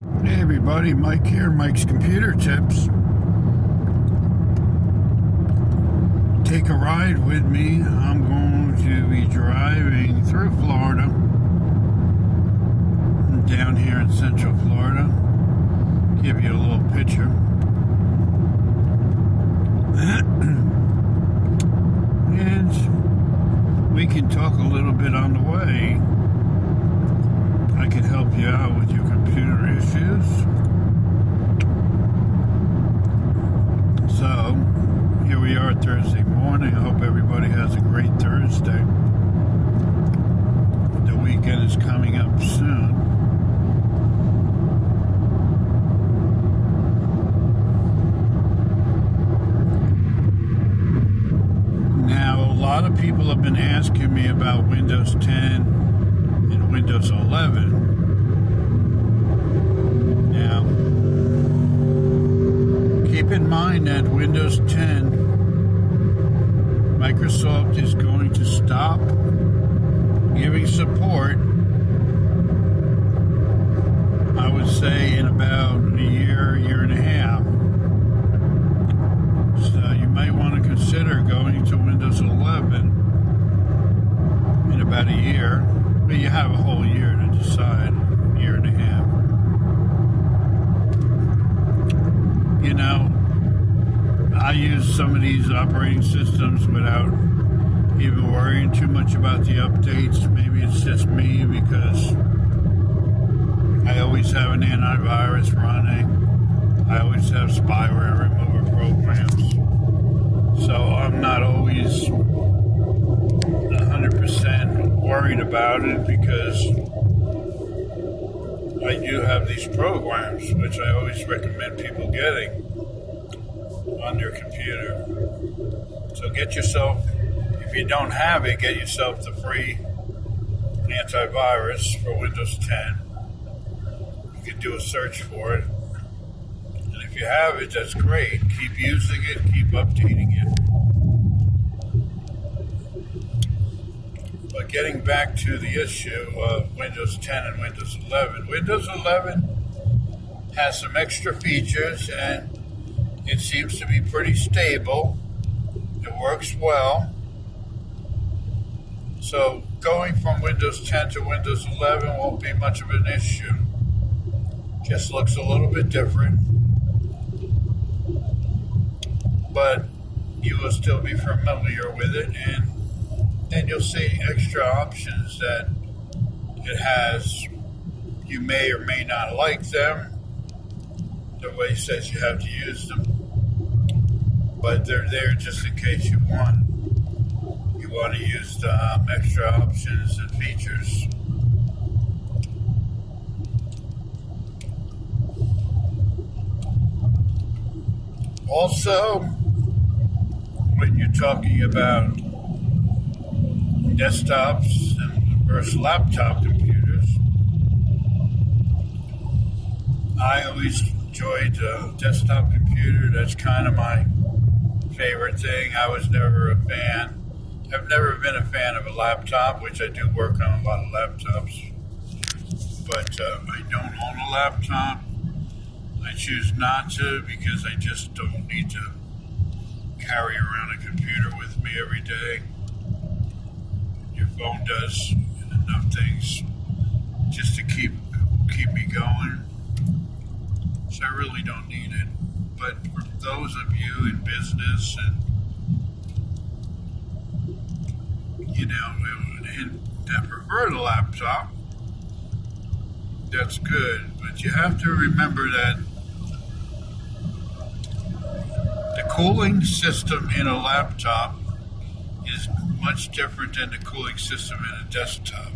Hey everybody, Mike here, Mike's Computer Tips. Take a ride with me. I'm going to be driving through Florida. I'm down here in Central Florida. Give you a little picture. And we can talk a little bit on the way. I can help you out with your computer issues. So, here we are Thursday morning. I hope everybody has a great Thursday. The weekend is coming up soon. Now, a lot of people have been asking me about Windows 10 and Windows 11. Now, keep in mind that Windows 10, Microsoft is going to stop giving support, I would say, in about a year and a half. So you might want to consider going to Windows 11 in about a year. But you have a whole year to decide, year and a half. You know, I use some of these operating systems without even worrying too much about the updates. Maybe it's just me because I always have an antivirus running. I always have spyware remover programs. So I'm not always 100% worried about it because I do have these programs, which I always recommend people getting on their computer. So get yourself, if you don't have it, get yourself the free antivirus for Windows 10. You can do a search for it. And if you have it, that's great. Keep using it, keep updating it. But getting back to the issue of Windows 10 and Windows 11, Windows 11 has some extra features and it seems to be pretty stable. It works well. So going from Windows 10 to Windows 11 won't be much of an issue. Just looks a little bit different. But you will still be familiar with it, and then you'll see extra options that it has. You may or may not like them. The way it says you have to use them. But they're there just in case you want to use the extra options and features. Also, when you're talking about desktops versus laptop computers, I always enjoyed a desktop computer. That's kind of my favorite thing. I was never a fan. I've never been a fan of a laptop, which I do work on a lot of laptops. But I don't own a laptop. I choose not to because I just don't need to carry around a computer with me every day. Your phone does enough things just to keep me going. So I really don't need it. But for those of you in business and that prefer the laptop, that's good. But you have to remember that the cooling system in a laptop is much different than the cooling system in a desktop.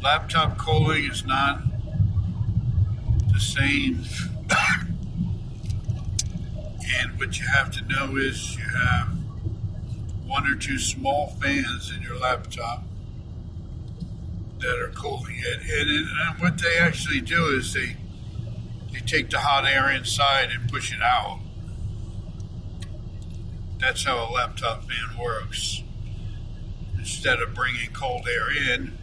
Laptop cooling is not the same. And what you have to know is you have one or two small fans in your laptop that are cooling it. And what they actually do is they take the hot air inside and push it out. That's how a laptop fan works. Instead of bringing cold air in,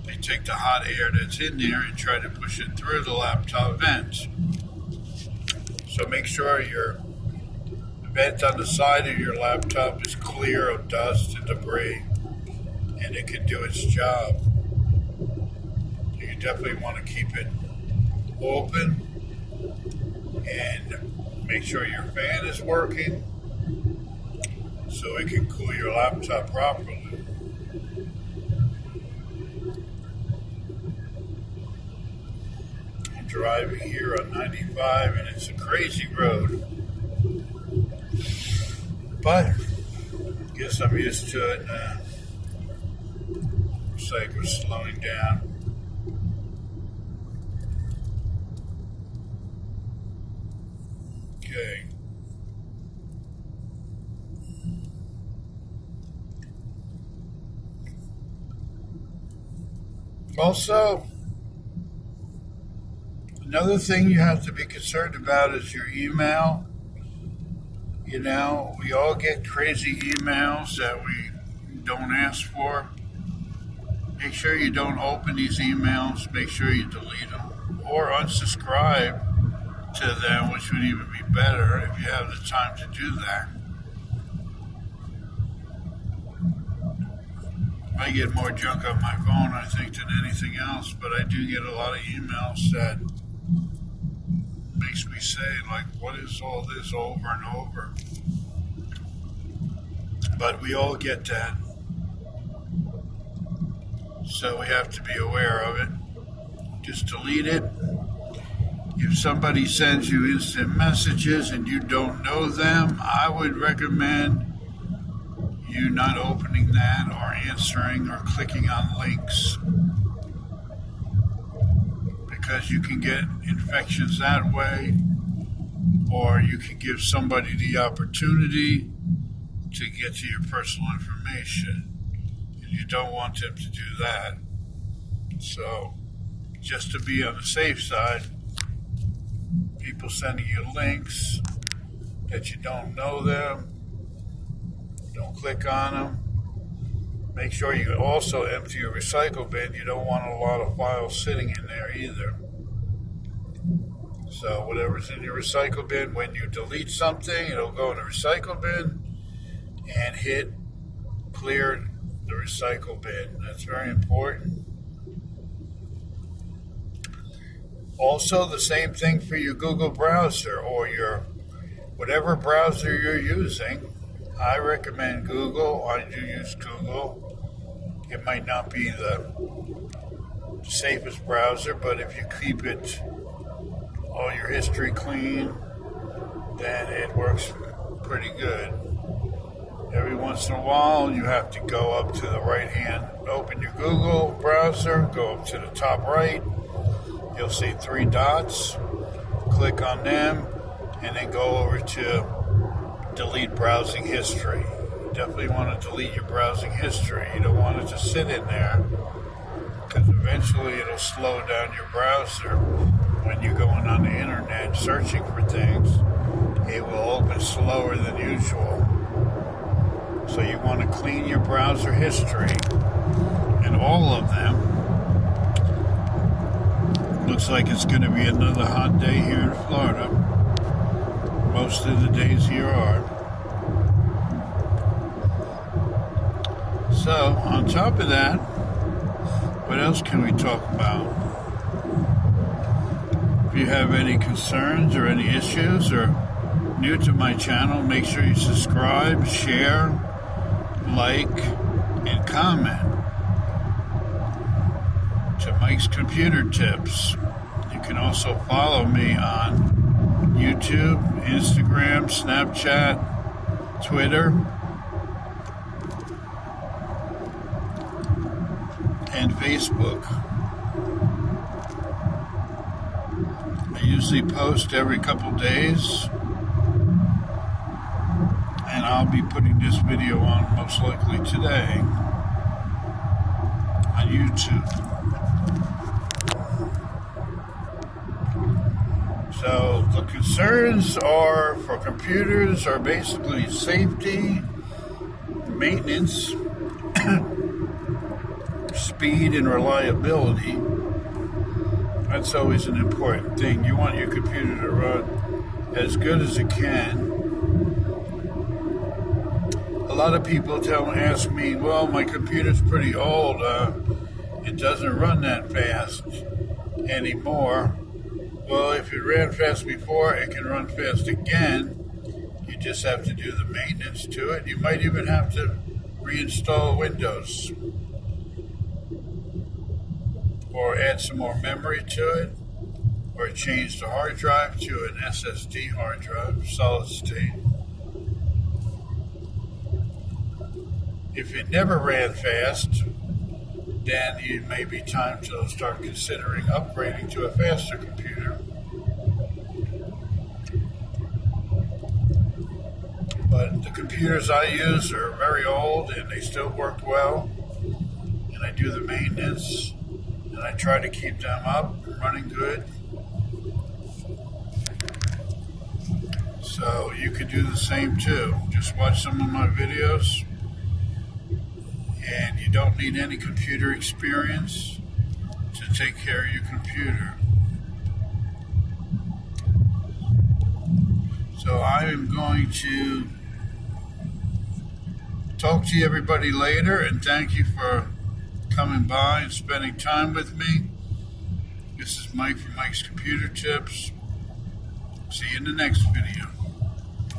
they take the hot air that's in there and try to push it through the laptop vents. So make sure your vent on the side of your laptop is clear of dust and debris, and it can do its job. You definitely want to keep it open and make sure your fan is working so it can cool your laptop properly. I'm driving here on 95 and it's a crazy road, but I guess I'm used to it now. Looks like we're slowing down. Okay. Also, another thing you have to be concerned about is your email. You know, we all get crazy emails that we don't ask for. Make sure you don't open these emails. Make sure you delete them or unsubscribe to them, which would even be better if you have the time to do that. I get more junk on my phone, I think, than anything else, but I do get a lot of emails that makes me say, like, what is all this over and over? But we all get that. So we have to be aware of it. Just delete it. If somebody sends you instant messages and you don't know them, I would recommend you not opening that or answering or clicking on links, because you can get infections that way, or you can give somebody the opportunity to get to your personal information, and you don't want them to do that. So just to be on the safe side, people sending you links that you don't know them, don't click on them. Make sure you also empty your recycle bin. You don't want a lot of files sitting in there either. So whatever's in your recycle bin, when you delete something, it'll go in the recycle bin and hit clear the recycle bin. That's very important. Also, the same thing for your Google browser or your whatever browser you're using. I recommend Google. I do use Google. It might not be the safest browser, but if you keep it all your history clean, then it works pretty good. Every once in a while, you have to go up to the right hand, open your Google browser, go up to the top right. You'll see 3 dots. Click on them, and then go over to delete browsing history. You definitely want to delete your browsing history. You don't want it to sit in there, because eventually it'll slow down your browser. When you're going on the internet searching for things, it will open slower than usual. So you want to clean your browser history, and all of them. Looks like it's going to be another hot day here in Florida. Most of the days here are. So, on top of that, what else can we talk about? If you have any concerns or any issues or new to my channel, make sure you subscribe, share, like, and comment to Mike's Computer Tips. You can also follow me on YouTube, Instagram, Snapchat, Twitter, and Facebook. I usually post every couple days, and I'll be putting this video on most likely today on YouTube. So the concerns are for computers are basically safety, maintenance, speed and reliability. That's always an important thing. You want your computer to run as good as it can. A lot of people ask me, well, my computer's pretty old. It doesn't run that fast anymore. Well, if it ran fast before, it can run fast again. You just have to do the maintenance to it. You might even have to reinstall Windows or add some more memory to it, or change the hard drive to an SSD hard drive, solid state. If it never ran fast, then it may be time to start considering upgrading to a faster computer. But the computers I use are very old and they still work well. And I do the maintenance and I try to keep them up and running good. So you could do the same too. Just watch some of my videos. And you don't need any computer experience to take care of your computer. So I am going to talk to you everybody later, and thank you for coming by and spending time with me. This is Mike from Mike's Computer Tips. See you in the next video.